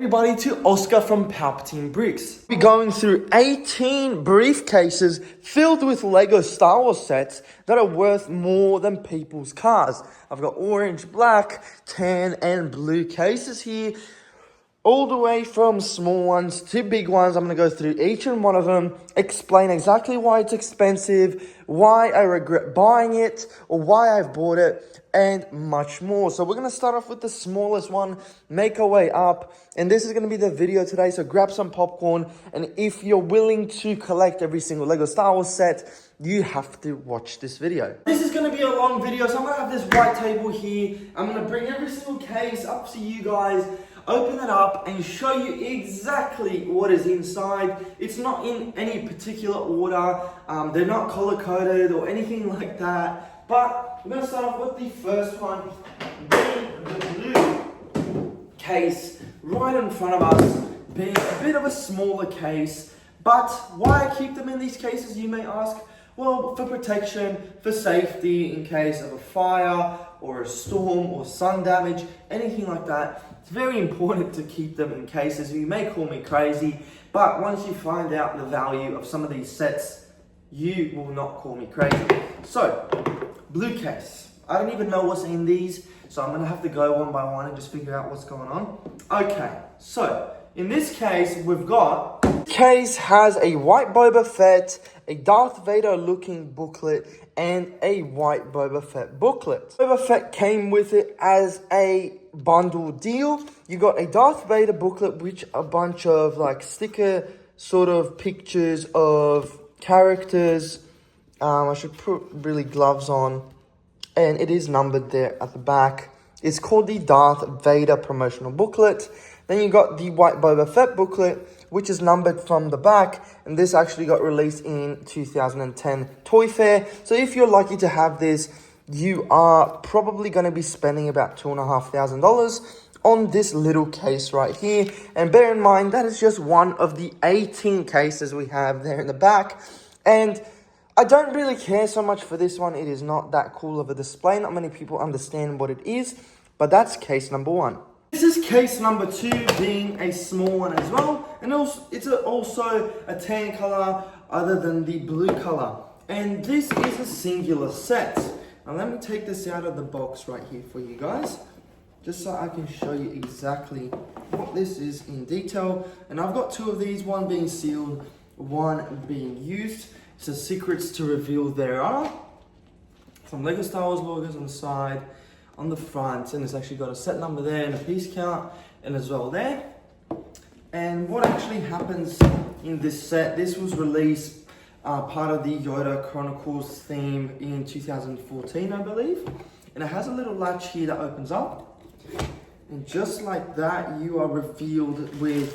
Everybody to Oscar from Palpatine Bricks. We're going through 18 briefcases filled with Lego Star Wars sets that are worth more than people's cars. I've got orange, black, tan, and blue cases here. All the way from small ones to big ones. I'm going to go through each and one of them, explain exactly why it's expensive, why I regret buying it, or why I've bought it, and much more. So we're going to start off with the smallest one, make our way up, and this is going to be the video today, so grab some popcorn, and if you're willing to collect every single Lego Star Wars set, you have to watch this video. This is going to be a long video, so I'm going to have this white table here. I'm going to bring every single case up to you guys, open it up and show you exactly what is inside. It's not in any particular order. They're not color coded or anything like that. But we're going to start off with the first one, being the blue case right in front of us, being a bit of a smaller case. But why I keep them in these cases, you may ask? Well, for protection, for safety, in case of a fire or a storm or sun damage, anything like that. It's very important to keep them in cases. You may call me crazy, but once you find out the value of some of these sets, you will not call me crazy. So, blue case. I don't even know what's in these, so I'm going to have to go one by one and just figure out what's going on. Okay, so in this case, we've got... Case has a white Boba Fett, a Darth Vader looking booklet, and a white Boba Fett booklet. Boba Fett came with it as a bundle deal. You got a Darth Vader booklet, which a bunch of like sticker sort of pictures of characters. I should put really gloves on, and it is numbered there at the back. It's called the Darth Vader promotional booklet. Then you got the white Boba Fett booklet, which is numbered from the back, and this actually got released in 2010 Toy Fair. So if you're lucky to have this, you are probably going to be spending about $2,500 on this little case right here. And bear in mind, that is just one of the 18 cases we have there in the back. And I don't really care so much for this one. It is not that cool of a display. Not many people understand what it is, but that's case number one. This is case number two, being a small one as well. And also, it's also a tan color other than the blue color. And this is a singular set. Now let me take this out of the box right here for you guys, just so I can show you exactly what this is in detail. And I've got two of these, one being sealed, one being used. So secrets to reveal there are. Some Lego Star Wars logos on the side, on the front, and it's actually got a set number there and a piece count and as well there. And what actually happens in this set, this was released part of the Yoda Chronicles theme in 2014, I believe. And it has a little latch here that opens up. And just like that, you are revealed with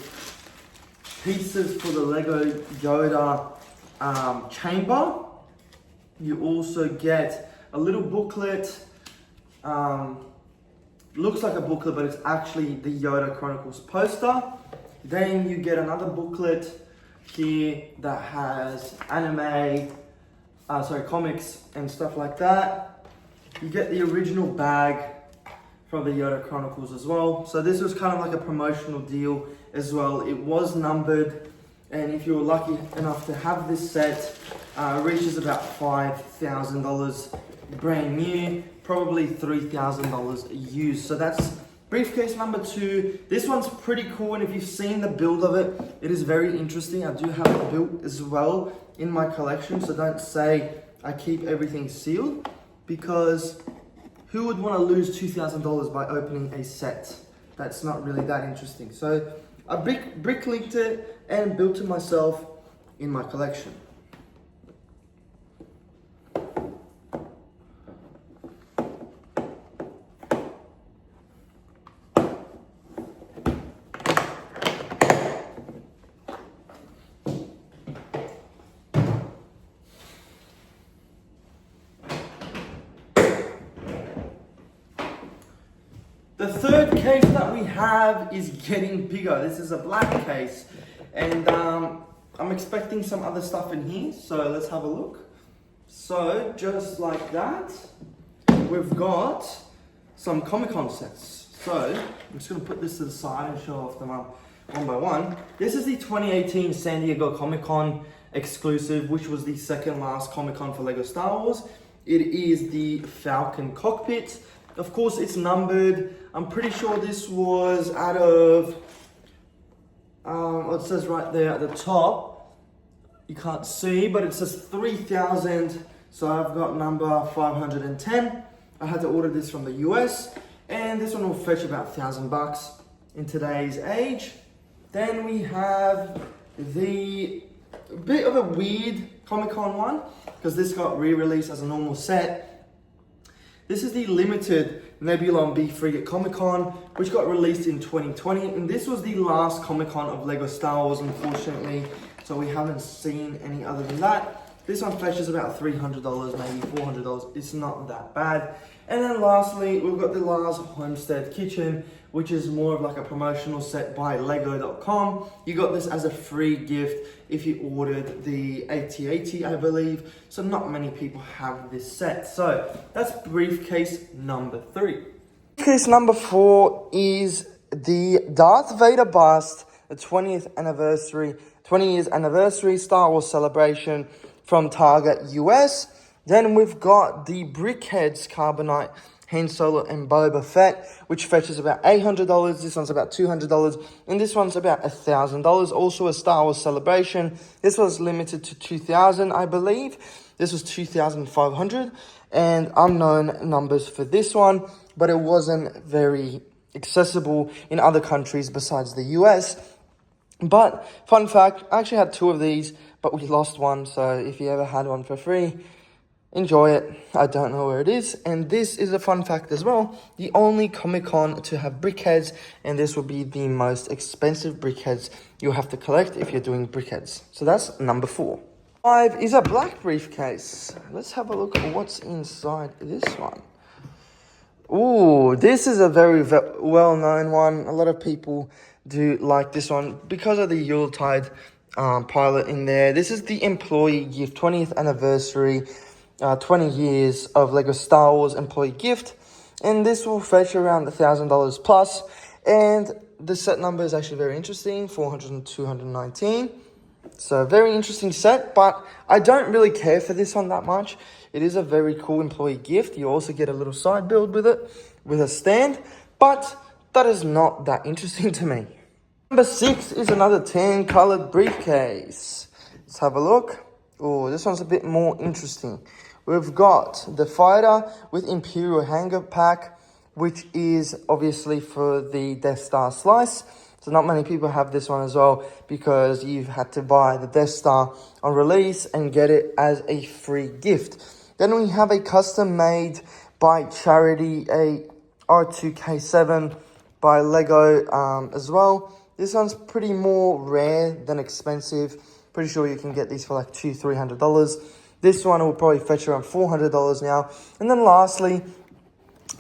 pieces for the Lego Yoda chamber. You also get a little booklet. Looks like a booklet, but it's actually the Yoda Chronicles poster. Then you get another booklet here that has comics and stuff like that. You get the original bag from the Yoda Chronicles as well. So this was kind of like a promotional deal as well. It was numbered, and if you were lucky enough to have this set, it reaches about $5,000 brand new, probably $3,000 used. So that's briefcase number two. This one's pretty cool, and if you've seen the build of it, it is very interesting. I do have it built as well in my collection, so don't say I keep everything sealed, because who would want to lose $2,000 by opening a set? That's not really that interesting. So I brick linked it and built it myself in my collection. The third case that we have is getting bigger. This is a black case, and I'm expecting some other stuff in here, so let's have a look. So just like that, we've got some Comic-Con sets. So I'm just going to put this to the side and show off them one by one. This is the 2018 San Diego Comic-Con exclusive, which was the second last Comic-Con for LEGO Star Wars. It is the Falcon cockpit. Of course, it's numbered. I'm pretty sure this was out of, it says right there at the top. You can't see, but it says 3,000. So I've got number 510. I had to order this from the US, and this one will fetch about $1,000 in today's age. Then we have the bit of a weird Comic-Con one, because this got re-released as a normal set. This is the limited Nebula B Frigate Comic-Con, which got released in 2020, and this was the last Comic-Con of LEGO Star Wars, unfortunately, so we haven't seen any other than that. This one fetches about $300, maybe $400. It's not that bad. And then lastly, we've got the Lars Homestead Kitchen, which is more of like a promotional set by Lego.com. You got this as a free gift if you ordered the AT-AT, I believe. So not many people have this set. So that's briefcase number 3. Briefcase number 4 is the Darth Vader bust, the 20 years anniversary Star Wars celebration from Target US. Then we've got the Briefcases Carbonite Han Solo and Boba Fett, which fetches about $800. This one's about $200, and this one's about $1,000. Also a Star Wars celebration. This was limited to 2,000, I believe. This was 2,500, and unknown numbers for this one, but it wasn't very accessible in other countries besides the US. But fun fact, I actually had 2 of these, but we lost one. So if you ever had one for free, enjoy it. I don't know where it is. And this is a fun fact as well. The only Comic-Con to have brickheads, and this will be the most expensive brickheads you'll have to collect if you're doing brickheads. So that's number 4. 5 is a black briefcase. Let's have a look at what's inside this one. Ooh, this is a very well-known one. A lot of people do like this one because of the Yuletide pilot in there. This is the employee gift, 20th anniversary, 20 years of LEGO Star Wars employee gift, and this will fetch around $1,000 plus. And the set number is actually very interesting, 400 and 219. So very interesting set, but I don't really care for this one that much. It is a very cool employee gift. You also get a little side build with it, with a stand, but that is not that interesting to me. Number 6 is another tan colored briefcase. Let's have a look. Oh, this one's a bit more interesting. We've got the fighter with Imperial Hangar Pack, which is obviously for the Death Star slice. So not many people have this one as well, because you've had to buy the Death Star on release and get it as a free gift. Then we have a custom made by charity, a R2K7 by Lego as well. This one's pretty more rare than expensive. Pretty sure you can get these for like $200-300. This one will probably fetch around $400 now. And then lastly,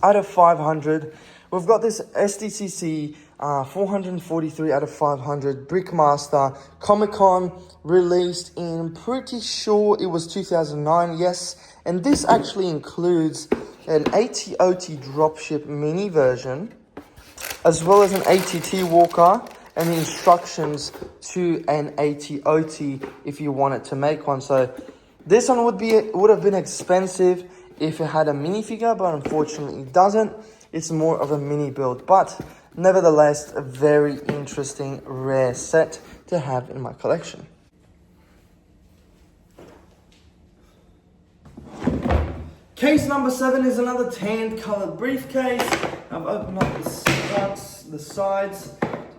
out of 500, we've got this SDCC 443 out of 500 Brickmaster Comic-Con, released in, pretty sure it was 2009, yes. And this actually includes an AT-OT dropship mini version, as well as an ATT walker, and the instructions to an AT-OT if you wanted to make one. So this one would have been expensive if it had a minifigure, but unfortunately it doesn't. It's more of a mini build, but nevertheless a very interesting rare set to have in my collection. Case number 7 is another tan colored briefcase. I've opened up the struts, the sides,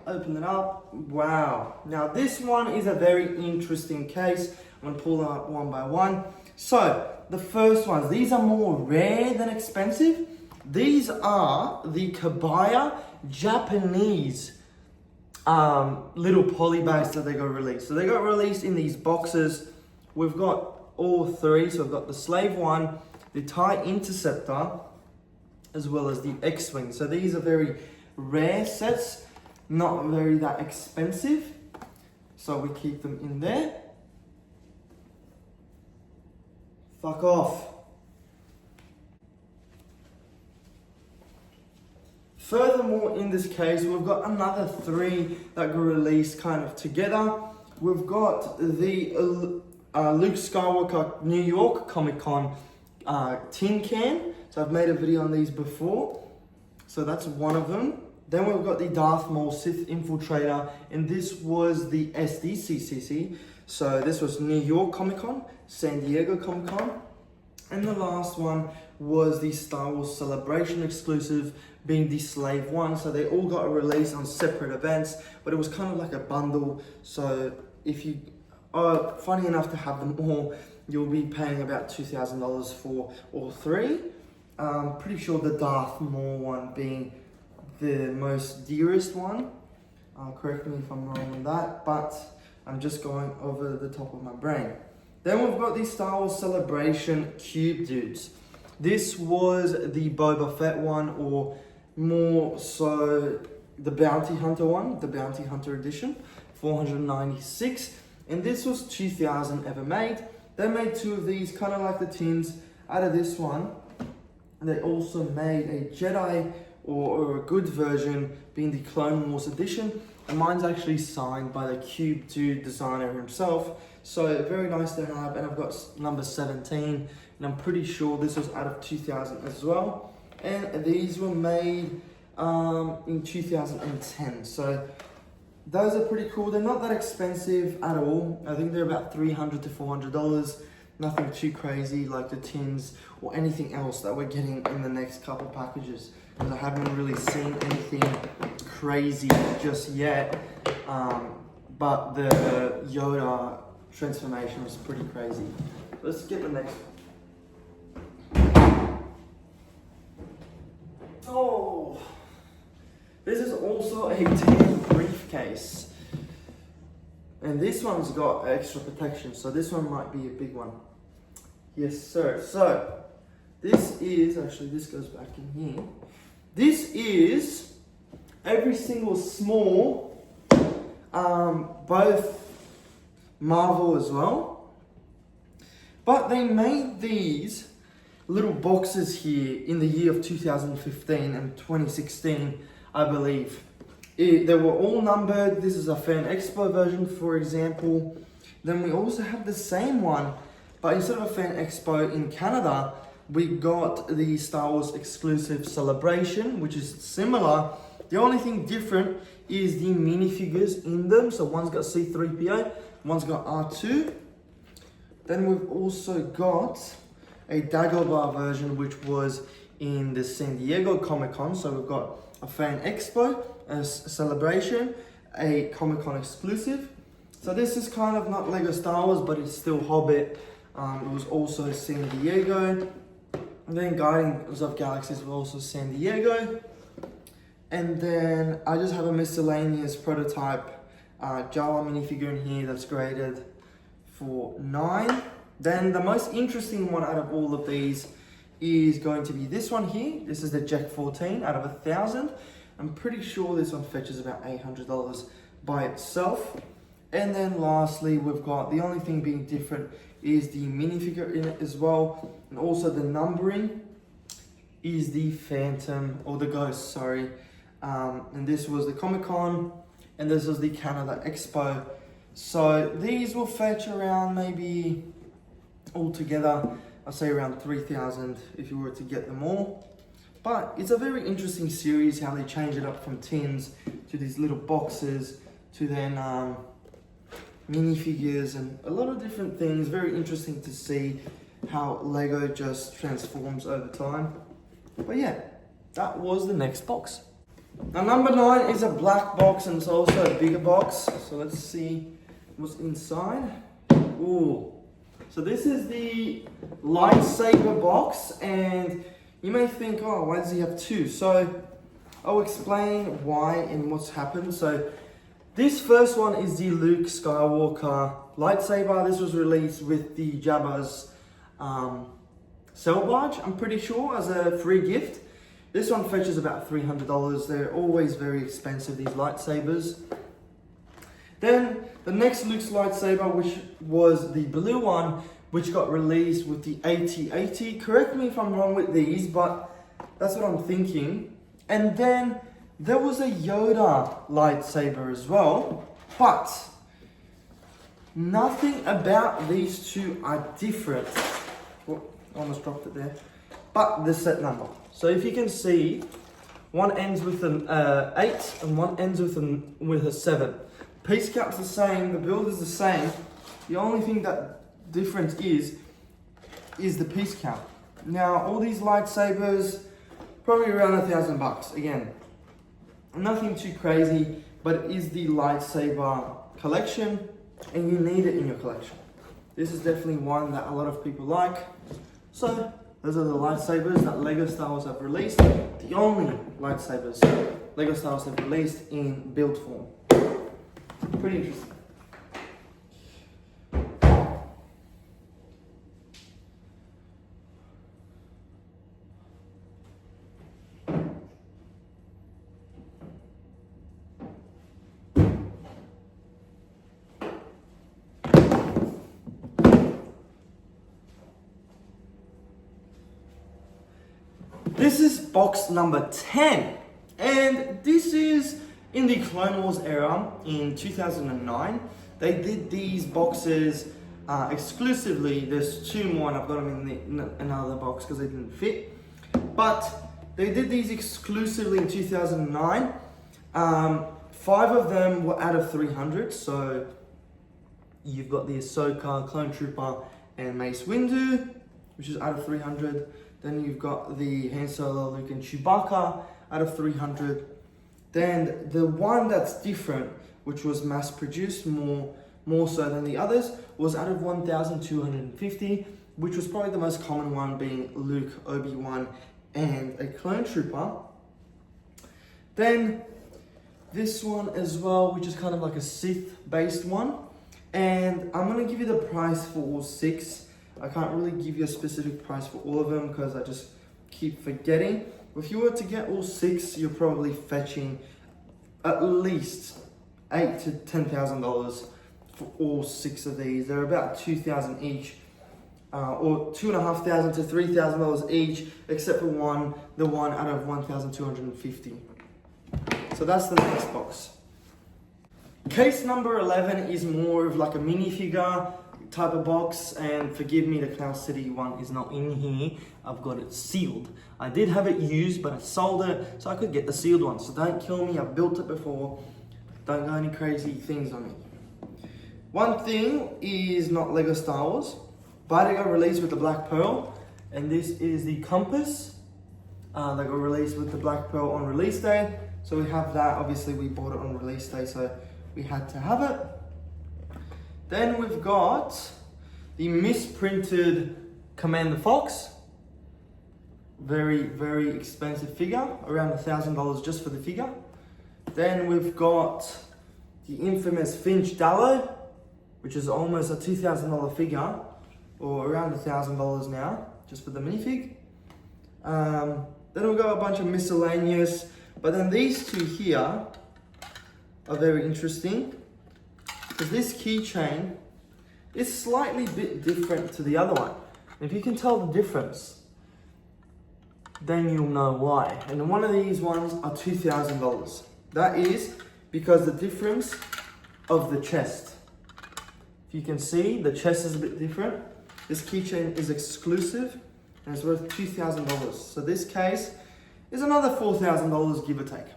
open it up. Wow. Now this one is a very interesting case. I'm gonna pull them up one by one. So the first ones, these are more rare than expensive. These are the Kabaya Japanese little poly bags that they got released. So they got released in these boxes. We've got all 3. So we've got the Slave 1, the TIE Interceptor, as well as the X-Wing. So these are very rare sets, not very that expensive. So we keep them in there. Fuck off. Furthermore, in this case, we've got another 3 that got released kind of together. We've got the Luke Skywalker New York Comic Con tin can. So I've made a video on these before. So that's one of them. Then we've got the Darth Maul Sith Infiltrator, and this was the SDCCC. So this was New York Comic Con, San Diego Comic Con. And the last one was the Star Wars Celebration exclusive, being the Slave one. So they all got released on separate events, but it was kind of like a bundle. So if you are funny enough to have them all, you'll be paying about $2,000 for all 3. Pretty sure the Darth Maul one being the most dearest one. Correct me if I'm wrong on that, but I'm just going over the top of my brain. Then we've got the Star Wars Celebration Cube Dudes. This was the Boba Fett one, or more so the Bounty Hunter one, the Bounty Hunter edition, 496. And this was 2,000 ever made. They made 2 of these, kind of like the tins. Out of this one, they also made a Jedi or a good version, being the Clone Wars edition. And mine's actually signed by the Cube Dude designer himself. So very nice to have. And I've got number 17. And I'm pretty sure this was out of 2000 as well. And these were made in 2010. So those are pretty cool. They're not that expensive at all. I think they're about $300 to $400. Nothing too crazy like the tins or anything else that we're getting in the next couple packages, because I haven't really seen anything crazy just yet. But the Yoda transformation was pretty crazy. Let's get the next one. Oh, this is also a tin briefcase. And this one's got extra protection, so this one might be a big one. Yes, sir. So, this is, actually this goes back in here. This is every single small, both Marvel as well. But they made these little boxes here in the year of 2015 and 2016, I believe. They were all numbered. This is a Fan Expo version, for example. Then we also have the same one, but instead of a Fan Expo in Canada, we got the Star Wars exclusive Celebration, which is similar. The only thing different is the minifigures in them. So one's got C-3PO, one's got R2. Then we've also got a Dagobah version, which was in the San Diego Comic Con. So we've got a Fan Expo, a Celebration, a Comic Con exclusive. So this is kind of not Lego Star Wars, but it's still Hobbit. It was also San Diego. And then Guardians of Galaxies was also San Diego. And then I just have a miscellaneous prototype Jawa minifigure in here that's graded for 9. Then the most interesting one out of all of these is going to be this one here. This is the Jack 14 out of 1,000. I'm pretty sure this one fetches about $800 by itself. And then lastly, we've got the only thing being different is the minifigure in it as well. And also the numbering is the Phantom, or the Ghost, sorry. And this was the Comic Con, and this was the Canada Expo. So these will fetch around maybe altogether, I'd say around 3,000 if you were to get them all. But it's a very interesting series how they change it up from tins to these little boxes to then minifigures and a lot of different things. Very interesting to see how Lego just transforms over time. But yeah, that was the next box. Now number 9 is a black box, and it's also a bigger box. So let's see what's inside. Ooh. So this is the lightsaber box, and you may think, oh, why does he have 2? So I'll explain why and what's happened. So this first one is the Luke Skywalker lightsaber. This was released with the Jabba's sail barge, I'm pretty sure, as a free gift. This one fetches about $300. They're always very expensive, these lightsabers. Then the next Luke's lightsaber, which was the blue one, which got released with the AT-AT. Correct me if I'm wrong with these, but that's what I'm thinking. And then there was a Yoda lightsaber as well, but nothing about these two are different. Oh, almost dropped it there. But the set number. So if you can see, one ends with an 8 and one ends with a 7. Piece count's the same, the build is the same. The only thing that difference is the piece count. Now all these lightsabers, probably around $1,000. Again, nothing too crazy, but it is the lightsaber collection and you need it in your collection. This is definitely one that a lot of people like. So those are the lightsabers that LEGO Star Wars have released. The only lightsabers LEGO Star Wars have released in build form. Pretty interesting. This is box number 10, and this is in the Clone Wars era in 2009. They did these boxes exclusively. There's 2 more and I've got them in another box because they didn't fit. But they did these exclusively in 2009. 5 of them were out of 300, so you've got the Ahsoka, Clone Trooper, and Mace Windu, which is out of 300. Then you've got the Han Solo, Luke, and Chewbacca out of 300. Then the one that's different, which was mass produced more so than the others, was out of 1,250, which was probably the most common one, being Luke, Obi-Wan, and a Clone Trooper. Then this one as well, which is kind of like a Sith-based one. And I'm going to give you the price for all 6. I can't really give you a specific price for all of them because I just keep forgetting. If you were to get all 6, you're probably fetching at least $8,000 to $10,000 for all 6 of these. They're about $2,000 each, or $2,500 to $3,000 each, except for the one out of 1,250. So that's the next box. Case number 11 is more of like a minifigure type of box, and forgive me, the Canal City one is not in here. I've got it sealed. I did have it used, but I sold it so I could get the sealed one. So don't kill me, I've built it before. Don't go any crazy things on me. One thing is not LEGO Star Wars, but it got released with the Black Pearl, and this is the compass. They got released with the Black Pearl on release day. So we have that. Obviously we bought it on release day, so we had to have it. Then we've got the misprinted Commander Fox. Very, very expensive figure, around $1,000 just for the figure. Then we've got the infamous Finch Dallo, which is almost a $2,000 figure, or around $1,000 now, just for the minifig. Then we've got a bunch of miscellaneous, but then these two here are very interesting. Because this keychain is slightly bit different to the other one. If you can tell the difference, then you'll know why. And one of these ones are $2,000. That is because the difference of the chest. If you can see, the chest is a bit different. This keychain is exclusive and it's worth $2,000. So this case is another $4,000, give or take.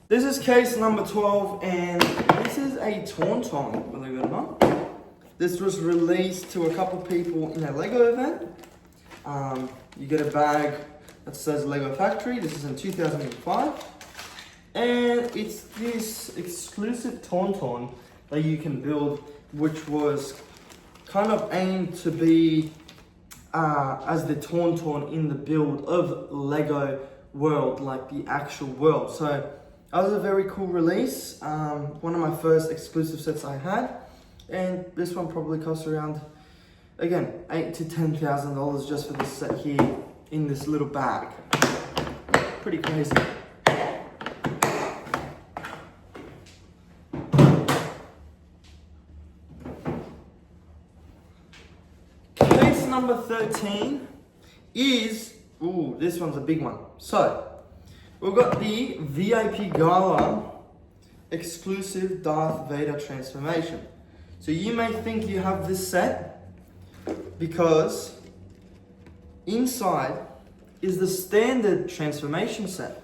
This is case number 12, and this is a Tauntaun, believe it or not. This was released to a couple people in a LEGO event. You get a bag that says LEGO Factory. This is in 2005. And it's this exclusive Tauntaun that you can build, which was kind of aimed to be as the Tauntaun in the build of LEGO World, like the actual world. So that was a very cool release. One of my first exclusive sets I had. And this one probably cost around, again, $8,000 to $10,000 just for this set here in this little bag. Pretty crazy. Case number 13 is Ooh, this one's a big one. So, we've got the VIP Gala exclusive Darth Vader transformation. So you may think you have this set because inside is the standard transformation set.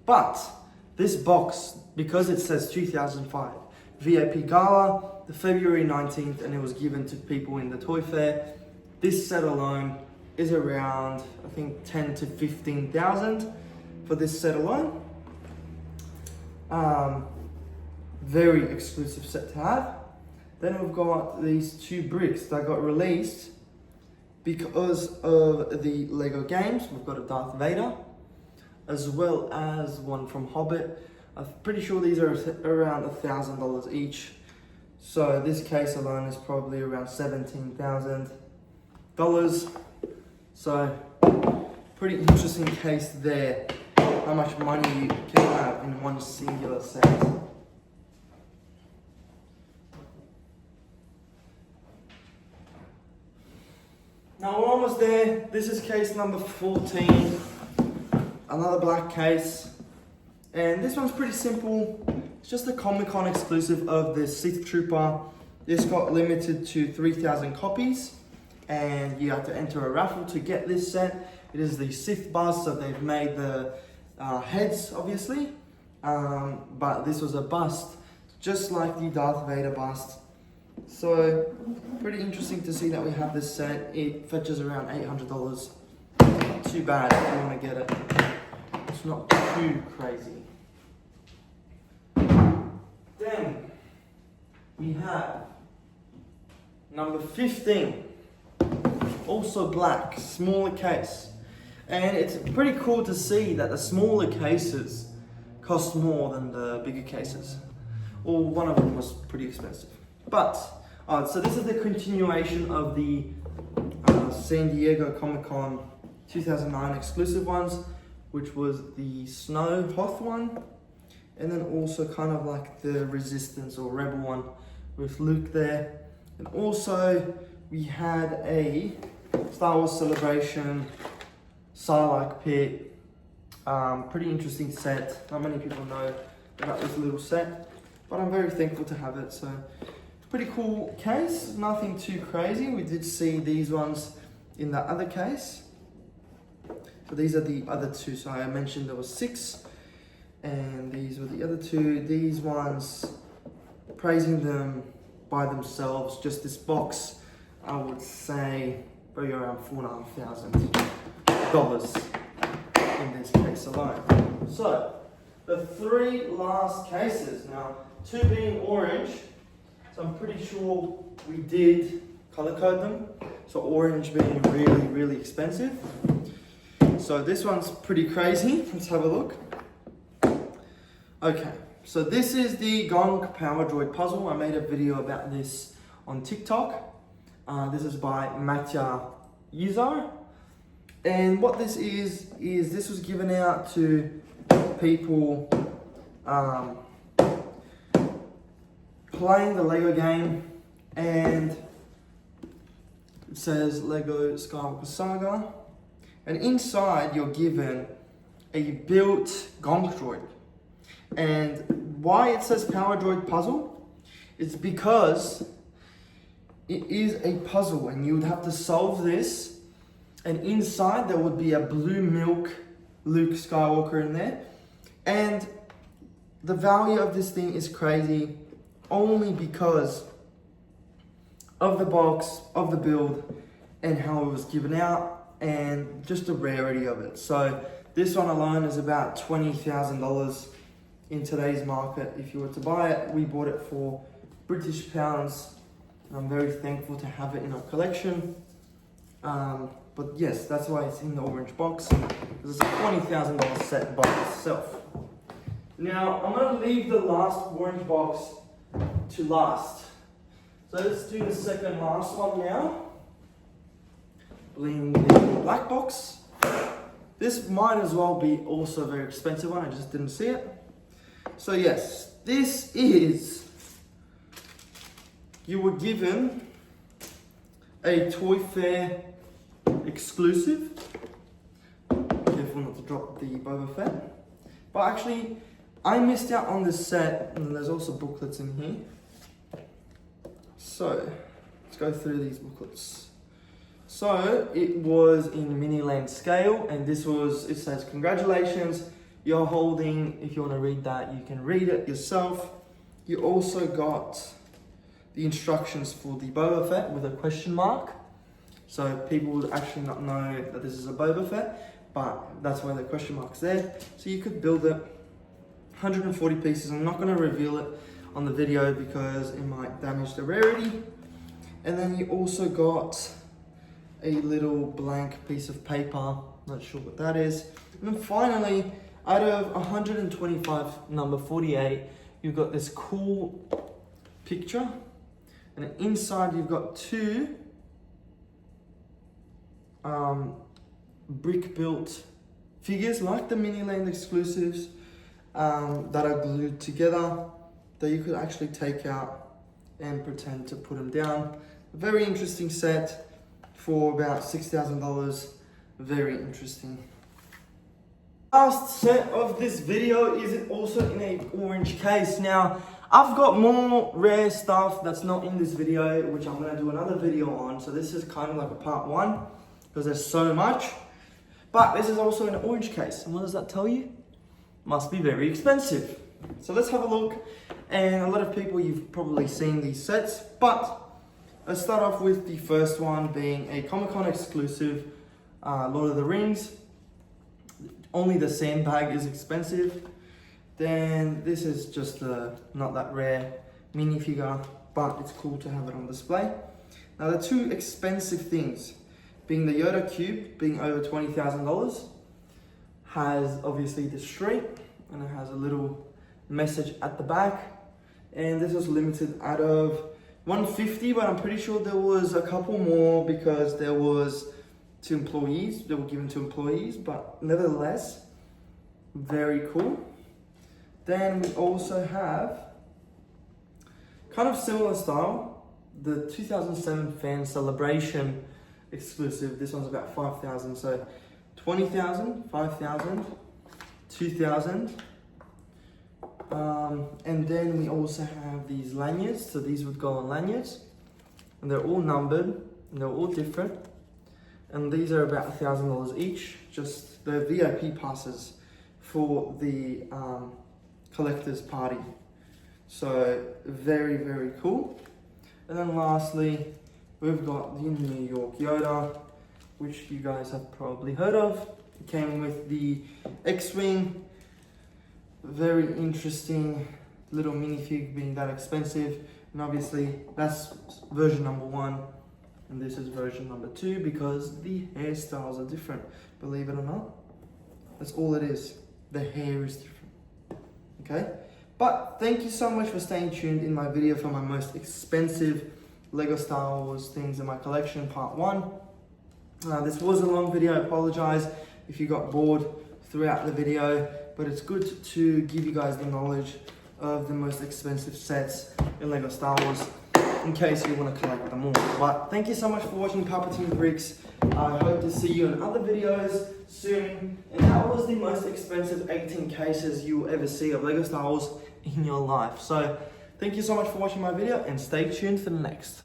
But this box, because it says 2005 VIP Gala, the February 19th, and it was given to people in the toy fair, this set alone is around, I think, 10 to 15,000 for this set alone. Very exclusive set to have. Then we've got these two bricks that got released because of the Lego games. We've got a Darth Vader, as well as one from Hobbit. I'm pretty sure these are around $1,000 each. So this case alone is probably around $17,000. So pretty interesting case there. How much money you can have in one singular set. Now we're almost there. This is case number 14. Another black case. And this one's pretty simple. It's just a Comic-Con exclusive of the Sith Trooper. This got limited to 3,000 copies. And you have to enter a raffle to get this set. It is the Sith bust, so they've made the heads, obviously. But this was a bust, just like the Darth Vader bust. So, pretty interesting to see that we have this set. It fetches around $800. Not too bad if you want to get it. It's not too crazy. Then, we have number 15. Also black, smaller case. And it's pretty cool to see that the smaller cases cost more than the bigger cases. Well, one of them was pretty expensive. But, so this is the continuation of the San Diego Comic-Con 2009 exclusive ones, which was the Snow Hoth one, and then also kind of like the Resistance or Rebel one with Luke there. And also, we had a Star Wars Celebration Sarlacc pit. Pretty interesting set. Not many people know about this little set, but I'm very thankful to have it. So, pretty cool case. Nothing too crazy. We did see these ones in the other case. So these are the other two. So I mentioned there was 6, and these were the other 2. These ones, praising them by themselves, just this box, I would say probably around $4,500 in this case alone. So the 3 last cases, now 2 being orange, so I'm pretty sure we did color code them. So orange being really, really expensive. So this one's pretty crazy. Let's have a look. Okay, so this is the Gong Power Droid puzzle. I made a video about this on TikTok. This is by Matya Yuzar. And what this is this was given out to people playing the Lego game, and it says Lego Skywalker Saga. And inside you're given a built Gong Droid. And why it says Power Droid puzzle? It's because it is a puzzle and you would have to solve this, and inside there would be a blue milk Luke Skywalker in there. And the value of this thing is crazy only because of the box, of the build, and how it was given out, and just the rarity of it. So this one alone is about $20,000 in today's market. If you were to buy it, we bought it for British pounds. I'm very thankful to have it in our collection. But yes, that's why it's in the orange box, because it's a $20,000 set by itself. Now, I'm going to leave the last orange box to last. So let's do the second last one now. Being the black box. This might as well be also a very expensive one, I just didn't see it. So yes, this is, you were given a Toy Fair exclusive dropped the Boba Fett. But actually, I missed out on this set, and there's also booklets in here. So, let's go through these booklets. So, it was in Miniland scale, and this was, it says, congratulations, you're holding, if you want to read that, you can read it yourself. You also got the instructions for the Boba Fett with a question mark. So people would actually not know that this is a Boba Fett, but that's why the question mark's there. So you could build it, 140 pieces. I'm not going to reveal it on the video because it might damage the rarity. And then you also got a little blank piece of paper, not sure what that is. And then finally, out of 125, number 48, you've got this cool picture. And inside you've got two brick-built figures like the Miniland exclusives that are glued together that you could actually take out and pretend to put them down. A very interesting set for about $6,000. Very interesting. Last set of this video is also in an orange case. Now, I've got more rare stuff that's not in this video, which I'm going to do another video on. So this is kind of like a part one because there's so much. But this is also in an orange case. And what does that tell you? Must be very expensive. So let's have a look. And a lot of people, you've probably seen these sets. But let's start off with the first one being a Comic-Con exclusive, Lord of the Rings. Only the sandbag is expensive. Then this is just a not that rare minifigure, but it's cool to have it on display. Now the two expensive things, being the Yoda cube, being over $20,000, has obviously the street, and it has a little message at the back. And this was limited out of 150, but I'm pretty sure there was a couple more because there was to employees, they were given to employees, but nevertheless, very cool. Then we also have, kind of similar style, the 2007 Fan Celebration exclusive. This one's about 5,000, so 20,000, 5,000, 2,000. And then we also have these lanyards, so these would go on lanyards, and they're all numbered, and they're all different. And these are about $1,000 each, just the VIP passes for the collector's party. So very, very cool. And then lastly, we've got the New York Yoda, which you guys have probably heard of. It came with the X-Wing. Very interesting little minifig, being that expensive. And obviously that's version number 1. And this is version number 2 because the hairstyles are different, believe it or not. That's all it is. The hair is different. Okay? But thank you so much for staying tuned in my video for my most expensive Lego Star Wars things in my collection, part 1. This was a long video, I apologize if you got bored throughout the video, but it's good to give you guys the knowledge of the most expensive sets in Lego Star Wars, in case you want to collect them all. But thank you so much for watching Palpatine Bricks. I hope to see you in other videos soon. And that was the most expensive 18 cases you will ever see of Lego Star Wars in your life. So thank you so much for watching my video, and stay tuned for the next.